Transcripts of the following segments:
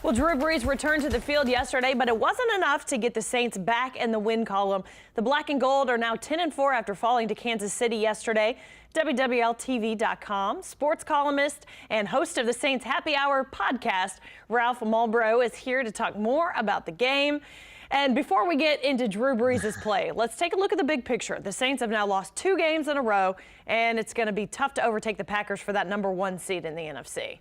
Well, Drew Brees returned to the field yesterday, but it wasn't enough to get the Saints back in the win column. The black and gold are now 10-4 after falling to Kansas City yesterday. WWLTV.com sports columnist and host of the Saints Happy Hour podcast, Ralph Mulbro, is here to talk more about the game. And before we get into Drew Brees' play, let's take a look at the big picture. The Saints have now lost 2 games in a row, and it's going to be tough to overtake the Packers for that #1 seed in the NFC.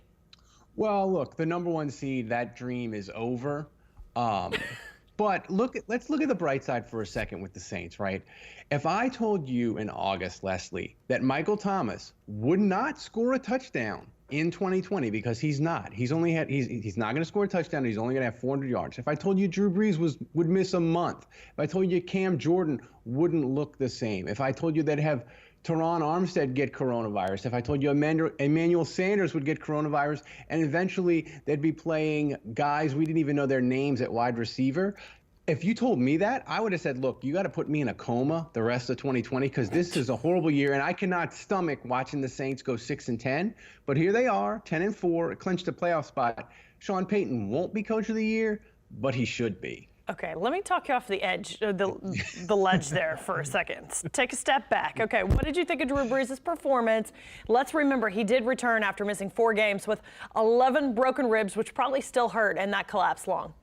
Well, look, the #1 seed, that dream is over. But let's look at the bright side for a second with the Saints, right? If I told you in August, Leslie, that Michael Thomas would not score a touchdown in 2020 because he's not. He's not going to score a touchdown. He's only going to have 400 yards. If I told you Drew Brees would miss a month, if I told you Cam Jordan wouldn't look the same, if I told you they'd have Teron Armstead get coronavirus, if I told you Emmanuel Sanders would get coronavirus, and eventually they'd be playing guys we didn't even know their names at wide receiver, if you told me that, I would have said, look, you got to put me in a coma the rest of 2020 because this is a horrible year, and I cannot stomach watching the Saints go 6-10. But here they are, 10-4, clinched a playoff spot. Sean Payton won't be coach of the year, but he should be. Okay, let me talk you off the edge, the ledge there for a second. Take a step back. Okay, what did you think of Drew Brees' performance? Let's remember he did return after missing 4 games with 11 broken ribs, which probably still hurt, and that collapsed long.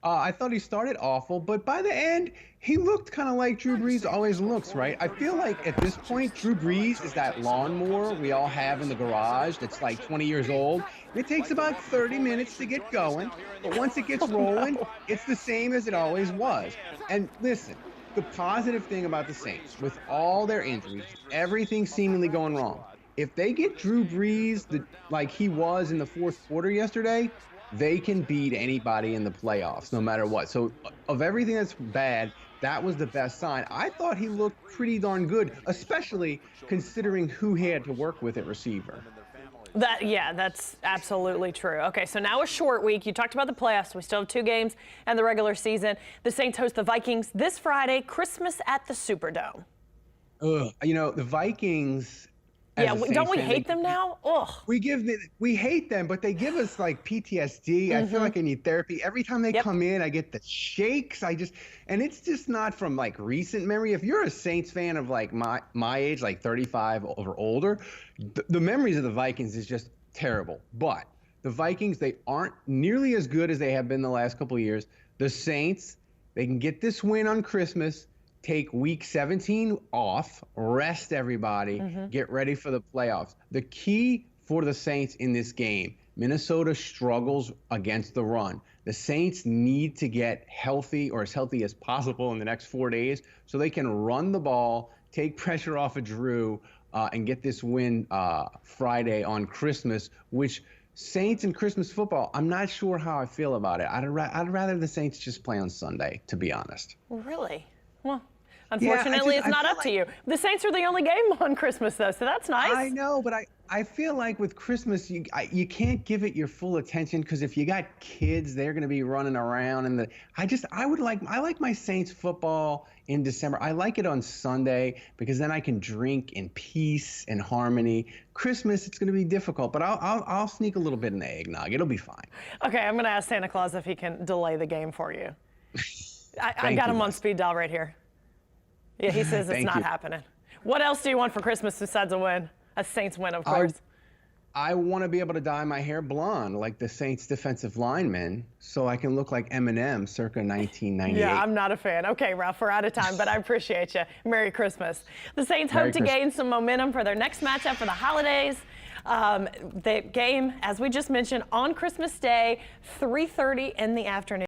I thought he started awful, but by the end, he looked kind of like Drew Brees always looks, right? I feel like at this point, Drew Brees is that lawnmower we all have in the garage that's like 20 years old. It takes about 30 minutes to get going, but once it gets rolling, it's the same as it always was. And listen, the positive thing about the Saints, with all their injuries, everything seemingly going wrong, if they get Drew Brees like he was in the 4th quarter yesterday, they can beat anybody in the playoffs no matter what. So of everything that's bad, that was the best sign. I thought he looked pretty darn good, especially considering who he had to work with at receiver. Yeah, that's absolutely true. Okay, so now a short week. You talked about the playoffs. We still have 2 games and the regular season. The Saints host the Vikings this Friday, Christmas at the Superdome. You know, the Vikings... Yeah, don't we hate them now? Ugh. We hate them, but they give us like PTSD. I feel like I need therapy. Every time they come in, I get the shakes. And it's just not from like recent memory. If you're a Saints fan of like my age, like 35 or older, the memories of the Vikings is just terrible. But the Vikings, they aren't nearly as good as they have been the last couple of years. The Saints, they can get this win on Christmas, take week 17 off, rest everybody, get ready for the playoffs. The key for the Saints in this game, Minnesota struggles against the run. The Saints need to get healthy or as healthy as possible in the next 4 days so they can run the ball, take pressure off of Drew, and get this win Friday on Christmas, which Saints and Christmas football, I'm not sure how I feel about it. I'd rather the Saints just play on Sunday, to be honest. Really? Well, unfortunately, it's not up to you. The Saints are the only game on Christmas, though, so that's nice. I know, but I feel like with Christmas, you can't give it your full attention because if you got kids, they're going to be running around. And I like my Saints football in December. I like it on Sunday because then I can drink in peace and harmony. Christmas, it's going to be difficult, but I'll sneak a little bit in the eggnog. It'll be fine. Okay, I'm going to ask Santa Claus if he can delay the game for you. I got him on speed dial right here. Yeah, he says it's not happening. What else do you want for Christmas besides a win? A Saints win, of course. I want to be able to dye my hair blonde like the Saints defensive lineman so I can look like Eminem circa 1998. Yeah, I'm not a fan. Okay, Ralph, we're out of time, but I appreciate you. Merry Christmas. The Saints hope to gain some momentum for their next matchup for the holidays. The game, as we just mentioned, on Christmas Day, 3:30 in the afternoon.